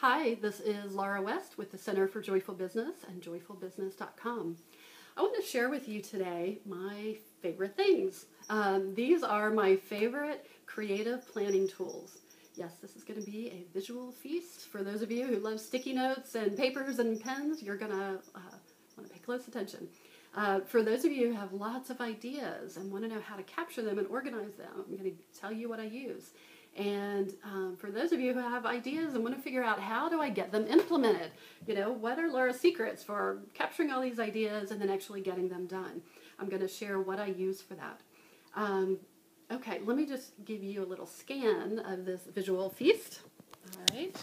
Hi, this is Laura West with the Center for Joyful Business and joyfulbusiness.com. I want to share with you today my favorite things. These are my favorite creative planning tools. Yes, this is going to be a visual feast. For those of you who love sticky notes and papers and pens, you're going to want to pay close attention. For those of you who have lots of ideas and want to know how to capture them and organize them, I'm going to tell you what I use. And for those of you who have ideas and want to figure out how do I get them implemented, what are Laura's secrets for capturing all these ideas and then actually getting them done? I'm going to share what I use for that. Okay, let me just give you a little scan of this visual feast. All right,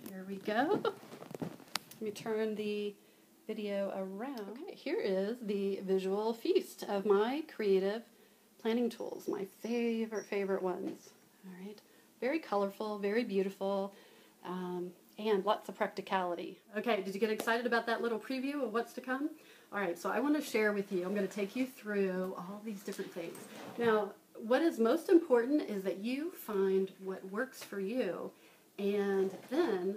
here we go. Let me turn the video around. Okay, here is the visual feast of my creative planning tools, my favorite ones. All right, very colorful, very beautiful, and lots of practicality. Okay, did you get excited about that little preview of what's to come? All right, so I want to share with you, I'm going to take you through all these different things. Now, what is most important is that you find what works for you and then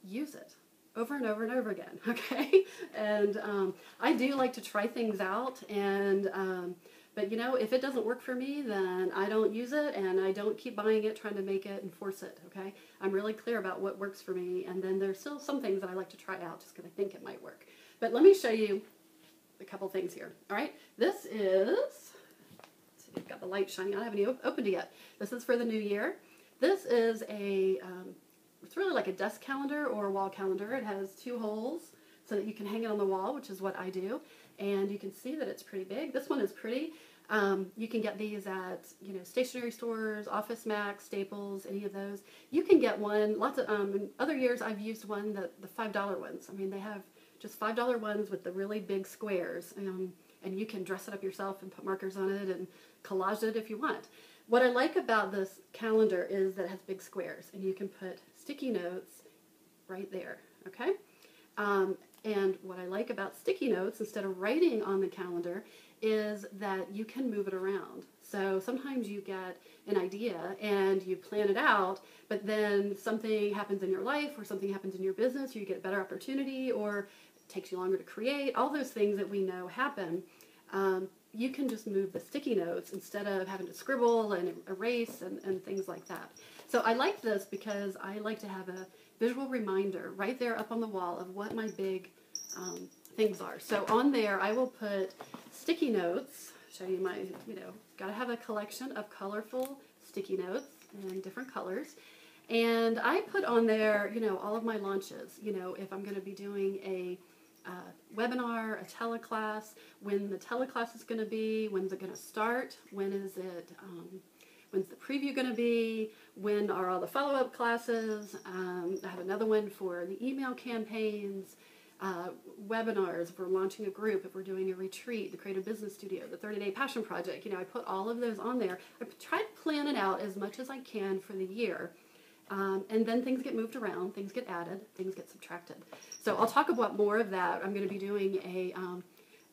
use it over and over and over again, okay? And I do like to try things out, and but if it doesn't work for me, then I don't use it, and I don't keep buying it, trying to make it and force it, okay? I'm really clear about what works for me, and then there's still some things that I like to try out just because I think it might work. But let me show you a couple things here, all right? This is, let's see, I've got the light shining on. I haven't even opened it yet. This is for the new year. This is a, it's really like a desk calendar or a wall calendar. It has 2 holes so that you can hang it on the wall, which is what I do. And you can see that it's pretty big. This one is pretty. You can get these at stationery stores, Office Max, Staples, any of those. You can get one. Lots of in other years I've used one the $5 ones. I mean, they have just $5 ones with the really big squares, and you can dress it up yourself and put markers on it and collage it if you want. What I like about this calendar is that it has big squares, and you can put sticky notes right there. Okay. And what I like about sticky notes, instead of writing on the calendar, is that you can move it around. So sometimes you get an idea and you plan it out, but then something happens in your life or something happens in your business, or you get a better opportunity, or it takes you longer to create, all those things that we know happen. You can just move the sticky notes instead of having to scribble and erase and things like that. So I like this because I like to have a visual reminder right there up on the wall of what my big things are. So on there I will put sticky notes, show you my, got to have a collection of colorful sticky notes in different colors. And I put on there, all of my launches, if I'm going to be doing a webinar, a teleclass, when the teleclass is going to be, when's it going to start, when's the preview going to be, when are all the follow-up classes, I have another one for the email campaigns, webinars, if we're launching a group, if we're doing a retreat, the Creative Business Studio, the 30-Day Passion Project, I put all of those on there. I try to plan it out as much as I can for the year. And then things get moved around, things get added, things get subtracted. So I'll talk about more of that. I'm going to be doing a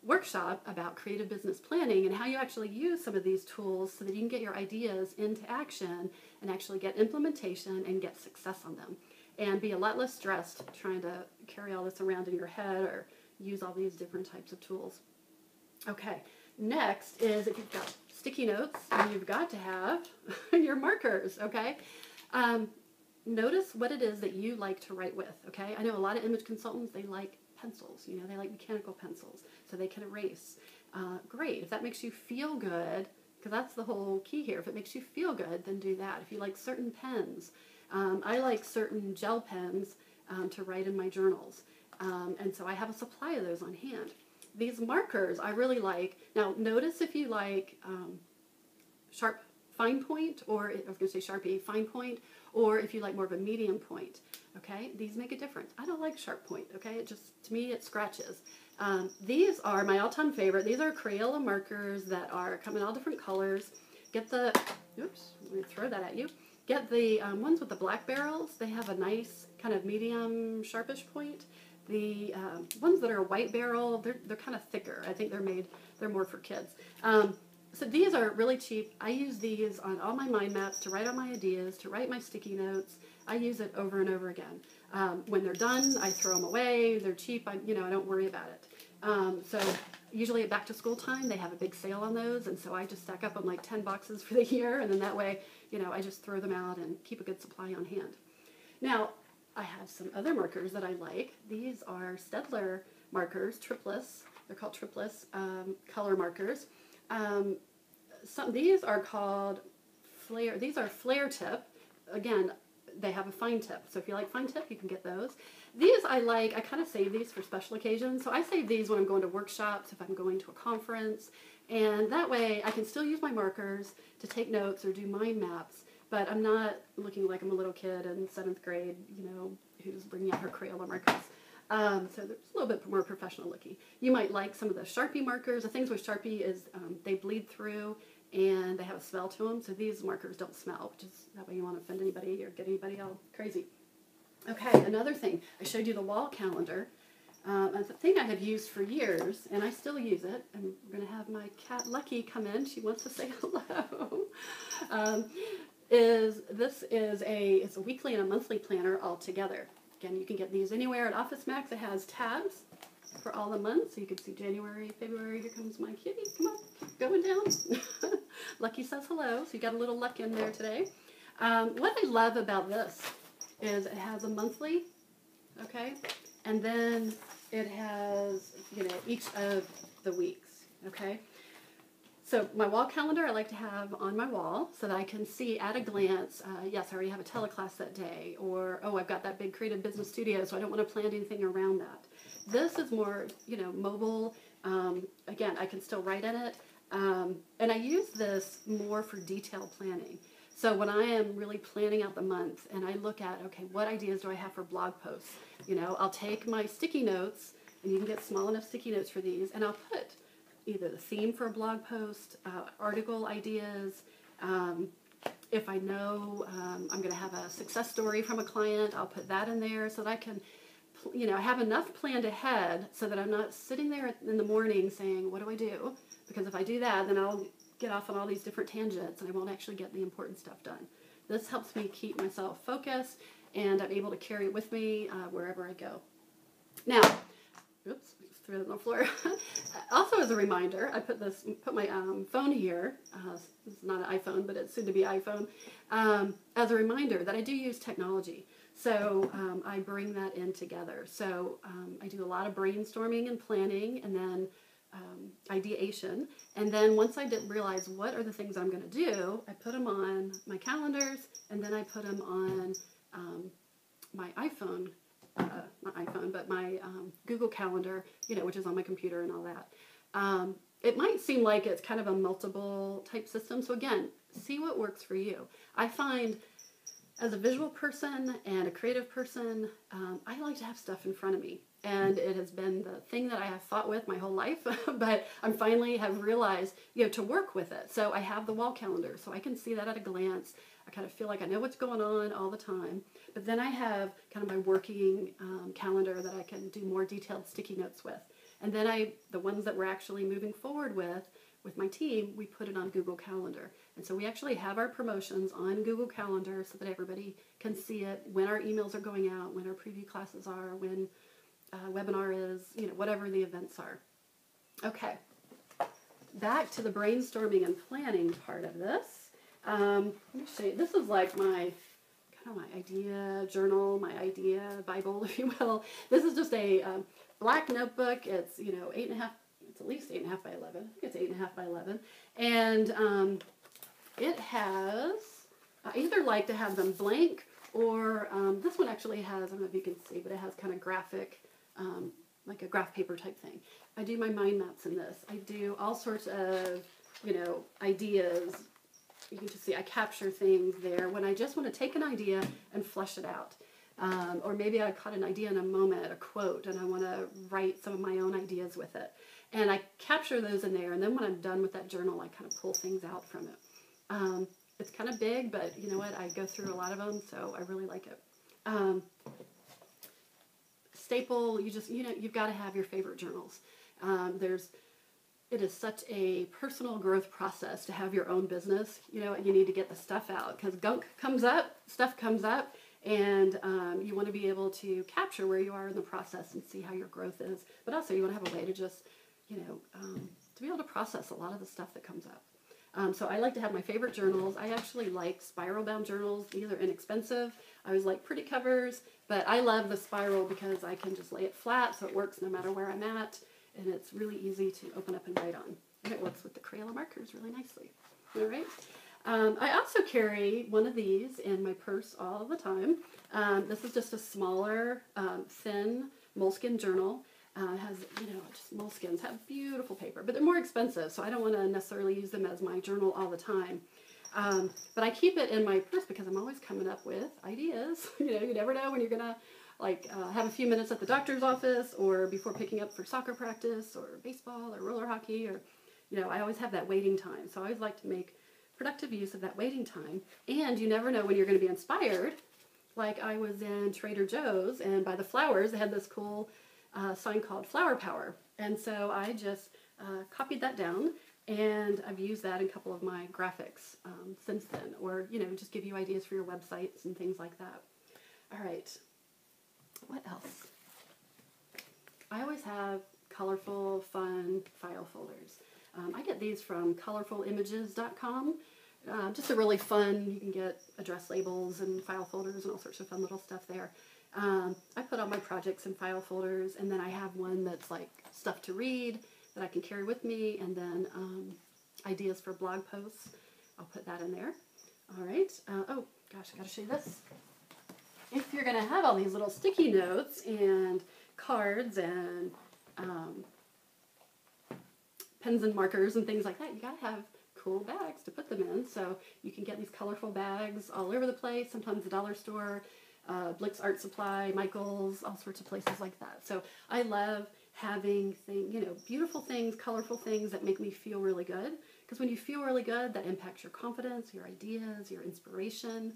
workshop about creative business planning and how you actually use some of these tools so that you can get your ideas into action and actually get implementation and get success on them. And be a lot less stressed trying to carry all this around in your head or use all these different types of tools. Okay, next is if you've got sticky notes, and you've got to have your markers, okay? Notice what it is that you like to write with, okay? I know a lot of image consultants, they like pencils, they like mechanical pencils, so they can erase. Great, if that makes you feel good, because that's the whole key here. If it makes you feel good, then do that. If you like certain pens, I like certain gel pens to write in my journals, and so I have a supply of those on hand. These markers I really like. Now notice if you like sharp fine point, or I was going to say Sharpie fine point, or if you like more of a medium point, okay? These make a difference. I don't like sharp point, okay? It just, to me, it scratches. These are my all-time favorite. These are Crayola markers that come in all different colors. Get the, oops, let me throw that at you. Get the ones with the black barrels. They have a nice kind of medium sharpish point. The ones that are white barrel, they're kind of thicker. I think they're more for kids. So these are really cheap. I use these on all my mind maps to write all my ideas, to write my sticky notes. I use it over and over again. When they're done, I throw them away. They're cheap. I don't worry about it. So usually at back to school time, they have a big sale on those, and so I just stack up on like 10 boxes for the year, and then that way, I just throw them out and keep a good supply on hand. Now, I have some other markers that I like. These are Staedtler markers, triplets. They're called triplets, color markers. These are called flare. These are flare tip. Again, they have a fine tip. So if you like fine tip, you can get those. These I like. I kind of save these for special occasions. So I save these when I'm going to workshops, if I'm going to a conference. And that way I can still use my markers to take notes or do mind maps. But I'm not looking like I'm a little kid in 7th grade, who's bringing out her Crayola markers. So there's a little bit more professional looking. You might like some of the Sharpie markers. The things with Sharpie is they bleed through and they have a smell to them. So these markers don't smell, which is that way you want to offend anybody or get anybody all crazy. Okay, another thing. I showed you the wall calendar. A thing I have used for years, and I still use it. And we're going to have my cat Lucky come in. She wants to say hello. It's a weekly and a monthly planner all together. Again, you can get these anywhere at Office Max. It has tabs for all the months, so you can see January, February. Here comes my kitty. Come on, going down. Lucky says hello, so you got a little luck in there today. What I love about this is it has a monthly, okay, and then it has each of the weeks, okay. So my wall calendar I like to have on my wall so that I can see at a glance, yes, I already have a teleclass that day, or, oh, I've got that big creative business studio, so I don't want to plan anything around that. This is more, mobile. Again, I can still write in it. And I use this more for detailed planning. So when I am really planning out the month and I look at, okay, what ideas do I have for blog posts? I'll take my sticky notes, and you can get small enough sticky notes for these, and I'll put either the theme for a blog post, article ideas. If I know I'm going to have a success story from a client, I'll put that in there so that I can, have enough planned ahead so that I'm not sitting there in the morning saying, what do I do? Because if I do that, then I'll get off on all these different tangents and I won't actually get the important stuff done. This helps me keep myself focused, and I'm able to carry it with me wherever I go. Now, oops. Threw it on the floor. Also, as a reminder, I put my phone here. It's not an iPhone, but it's soon to be iPhone. As a reminder that I do use technology, so I bring that in together. So I do a lot of brainstorming and planning, and then ideation. And then once I realize what are the things I'm going to do, I put them on my calendars, and then I put them on my iPhone. Not iPhone, but my Google Calendar, which is on my computer and all that. It might seem like it's kind of a multiple type system. So again, see what works for you. I find as a visual person and a creative person, I like to have stuff in front of me. And it has been the thing that I have fought with my whole life, but I finally have realized, to work with it. So I have the wall calendar, so I can see that at a glance. I kind of feel like I know what's going on all the time. But then I have kind of my working calendar that I can do more detailed sticky notes with. And then the ones that we're actually moving forward with my team, we put it on Google Calendar. And so we actually have our promotions on Google Calendar so that everybody can see it, when our emails are going out, when our preview classes are, when webinar is, whatever the events are. Okay, back to the brainstorming and planning part of this. Let me show you. This is like my idea journal, my idea Bible, if you will. This is just a black notebook. It's 8.5. It's at least 8.5 by 11. I think it's 8.5 by 11, and it has. I either like to have them blank, or this one actually has. I don't know if you can see, but it has kind of graphic, like a graph paper type thing. I do my mind maps in this. I do all sorts of ideas. You can just see I capture things there when I just want to take an idea and flesh it out. Or maybe I caught an idea in a moment, a quote, and I want to write some of my own ideas with it. And I capture those in there, and then when I'm done with that journal, I kind of pull things out from it. It's kind of big, but you know what? I go through a lot of them, so I really like it. Staple, you've got to have your favorite journals. There's it is such a personal growth process to have your own business. You know, you need to get the stuff out because gunk comes up, stuff comes up, and you want to be able to capture where you are in the process and see how your growth is. But also, you want to have a way to just, to be able to process a lot of the stuff that comes up. So I like to have my favorite journals. I actually like spiral bound journals. These are inexpensive. I always like pretty covers, but I love the spiral because I can just lay it flat so it works no matter where I'm at, and it's really easy to open up and write on. And it works with the Crayola markers really nicely. All right. I also carry one of these in my purse all the time. This is just a smaller, thin moleskin journal. It has, just moleskins have beautiful paper, but they're more expensive, so I don't want to necessarily use them as my journal all the time. But I keep it in my purse because I'm always coming up with ideas. You never know when you're going to have a few minutes at the doctor's office or before picking up for soccer practice or baseball or roller hockey or, I always have that waiting time. So I always like to make productive use of that waiting time. And you never know when you're going to be inspired. Like I was in Trader Joe's and by the flowers, they had this cool sign called Flower Power. And so I just copied that down, and I've used that in a couple of my graphics since then, or, just give you ideas for your websites and things like that. All right. What else? I always have colorful, fun file folders. I get these from colorfulimages.com. Just a really fun, you can get address labels and file folders and all sorts of fun little stuff there. I put all my projects in file folders, and then I have one that's like stuff to read that I can carry with me, and then ideas for blog posts. I'll put that in there. All right. Oh, gosh, I got to show you this. If you're going to have all these little sticky notes and cards and pens and markers and things like that, you got to have cool bags to put them in. So you can get these colorful bags all over the place, sometimes the dollar store, Blick's Art Supply, Michael's, all sorts of places like that. So I love having beautiful things, colorful things that make me feel really good. Because when you feel really good, that impacts your confidence, your ideas, your inspiration.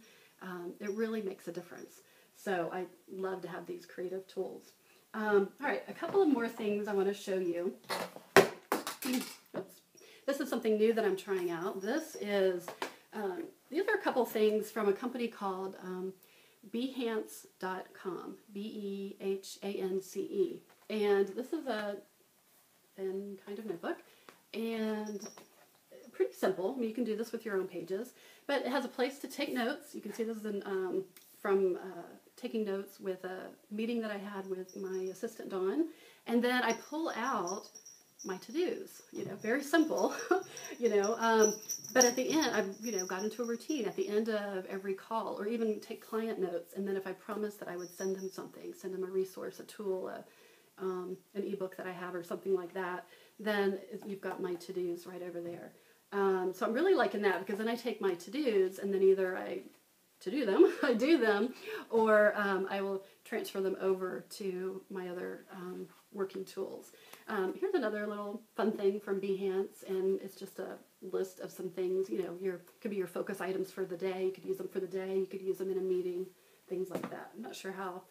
It really makes a difference. So I love to have these creative tools. All right, a couple of more things I want to show you. Oops. This is something new that I'm trying out. These are a couple things from a company called Behance.com, Behance. And this is a thin kind of notebook, and pretty simple. I mean, you can do this with your own pages, but it has a place to take notes. You can see this is from taking notes with a meeting that I had with my assistant, Dawn, and then I pull out my to-dos, very simple, but at the end, I've, got into a routine at the end of every call, or even take client notes, and then if I promised that I would send them something, send them a resource, a tool, an ebook that I have or something like that, then you've got my to-dos right over there. So I'm really liking that, because then I take my to-dos, and then either I do them, or I will transfer them over to my other working tools. Here's another little fun thing from Behance, and it's just a list of some things, could be your focus items for the day. You could use them for the day. You could use them in a meeting, things like that. I'm not sure how.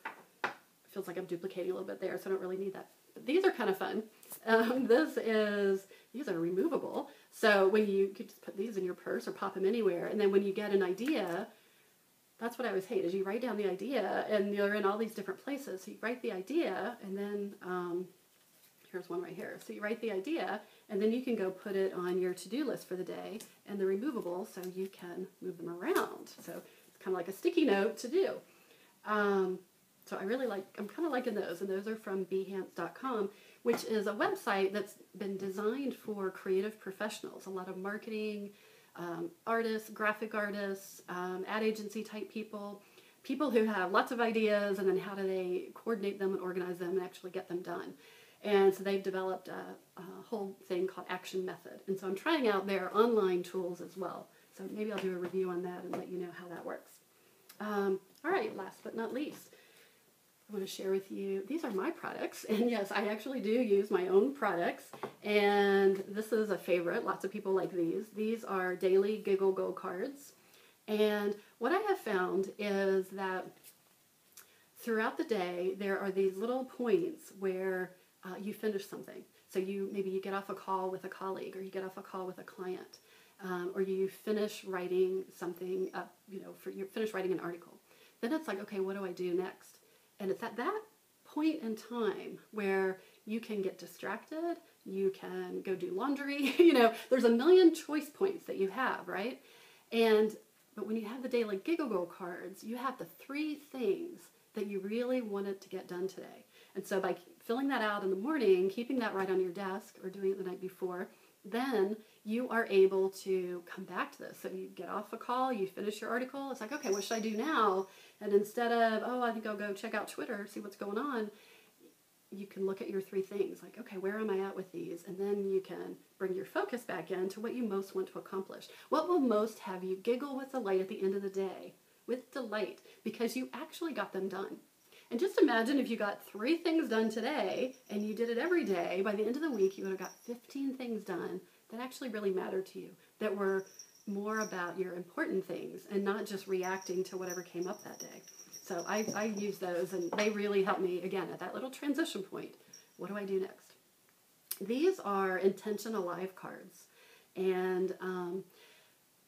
It feels like I'm duplicating a little bit there, so I don't really need that. But these are kind of fun. These are removable. So when you could just put these in your purse or pop them anywhere, and then when you get an idea, that's what I always hate, is you write down the idea, and you're in all these different places. So you write the idea, and then here's one right here. So you write the idea, and then you can go put it on your to-do list for the day, and they're removable, so you can move them around. So it's kind of like a sticky note to do. So I'm kind of liking those, and those are from Behance.com, which is a website that's been designed for creative professionals, a lot of marketing, artists, graphic artists, ad agency type people who have lots of ideas, and then how do they coordinate them and organize them and actually get them done. And so they've developed a whole thing called Action Method. And so I'm trying out their online tools as well. So maybe I'll do a review on that and let you know how that works. All right, last but not least, I want to share with you, these are my products. And yes, I actually do use my own products. And this is a favorite. Lots of people like these. These are daily Giggle Go cards. And what I have found is that throughout the day, there are these little points where you finish something. So So maybe you get off a call with a colleague, or you get off a call with a client, or you finish writing something up, you finish writing an article. Then it's like, okay, what do I do next? And it's at that point in time where you can get distracted, you can go do laundry, there's a million choice points that you have, right? But when you have the daily Giggle Girl cards, you have the 3 things that you really wanted to get done today. And so by filling that out in the morning, keeping that right on your desk or doing it the night before, then you are able to come back to this. So you get off a call, you finish your article, it's like, okay, what should I do now? And instead of, I think I'll go check out Twitter, see what's going on, you can look at your 3 things, like, okay, where am I at with these? And then you can bring your focus back into what you most want to accomplish. What will most have you giggle with delight at the end of the day? With delight, because you actually got them done. And just imagine if you got 3 things done today and you did it every day, by the end of the week you would have got 15 things done that actually really mattered to you, that were more about your important things and not just reacting to whatever came up that day. So I use those, and they really help me, again, at that little transition point. What do I do next? These are Intention Alive cards. And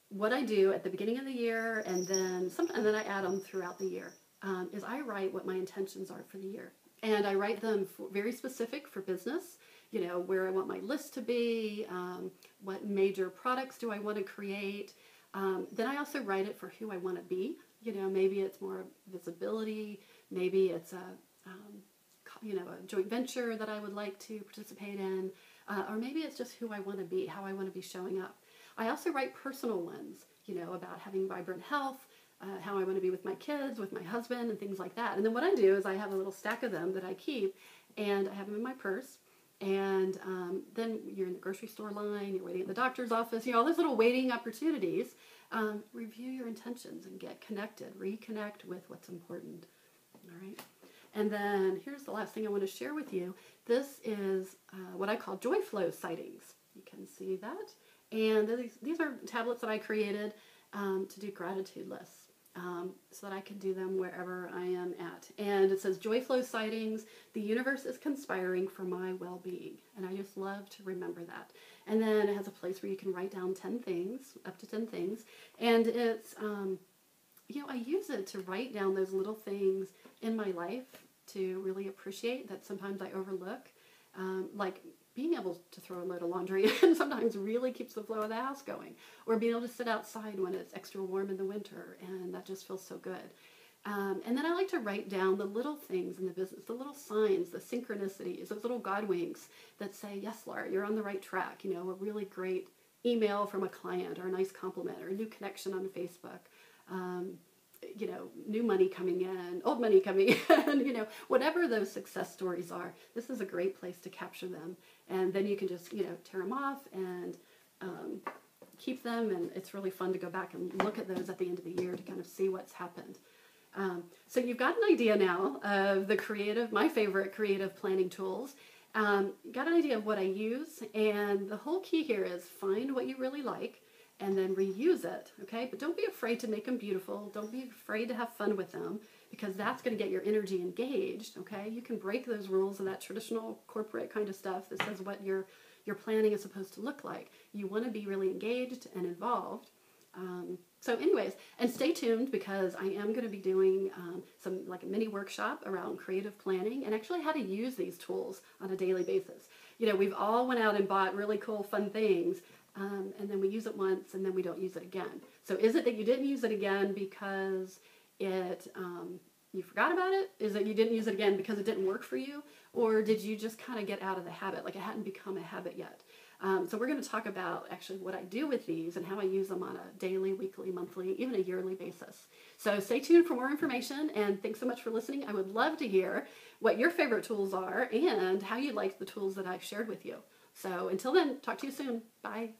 what I do at the beginning of the year, and then I add them throughout the year, is I write what my intentions are for the year. And I write them very specific for business, where I want my list to be, what major products do I want to create. Then I also write it for who I want to be. Maybe it's more visibility, maybe it's a joint venture that I would like to participate in, or maybe it's just who I want to be, how I want to be showing up. I also write personal ones, about having vibrant health, how I want to be with my kids, with my husband, and things like that. And then what I do is I have a little stack of them that I keep, and I have them in my purse. And then you're in the grocery store line, you're waiting at the doctor's office, all those little waiting opportunities. Review your intentions and get connected, reconnect with what's important. All right. And then here's the last thing I want to share with you. This is what I call Joy Flow sightings. You can see that. And these are tablets that I created to do gratitude lists. So that I can do them wherever I am at. And it says, Joy Flow sightings, the universe is conspiring for my well-being. And I just love to remember that. And then it has a place where you can write down 10 things, up to 10 things. And it's, I use it to write down those little things in my life to really appreciate that sometimes I overlook. Like being able to throw a load of laundry and sometimes really keeps the flow of the house going. Or being able to sit outside when it's extra warm in the winter, and that just feels so good. And then I like to write down the little things in the business, the little signs, the synchronicities, those little God winks that say, yes, Laura, you're on the right track. A really great email from a client, or a nice compliment, or a new connection on Facebook. New money coming in, old money coming in, whatever those success stories are, this is a great place to capture them. And then you can just, tear them off and keep them. And it's really fun to go back and look at those at the end of the year to kind of see what's happened. So you've got an idea now of my favorite creative planning tools. Got an idea of what I use. And the whole key here is find what you really like, and then reuse it, okay? But don't be afraid to make them beautiful. Don't be afraid to have fun with them, because that's going to get your energy engaged, okay? You can break those rules of that traditional corporate kind of stuff that says what your planning is supposed to look like. You want to be really engaged and involved. So anyways, and stay tuned, because I am going to be doing some like a mini workshop around creative planning and actually how to use these tools on a daily basis. We've all went out and bought really cool, fun things, and then we use it once and then we don't use it again. So is it that you didn't use it again because you forgot about it? Is it you didn't use it again because it didn't work for you? Or did you just kind of get out of the habit, like it hadn't become a habit yet? So we're going to talk about actually what I do with these and how I use them on a daily, weekly, monthly, even a yearly basis. So stay tuned for more information, and thanks so much for listening. I would love to hear what your favorite tools are and how you like the tools that I've shared with you. So until then, talk to you soon. Bye.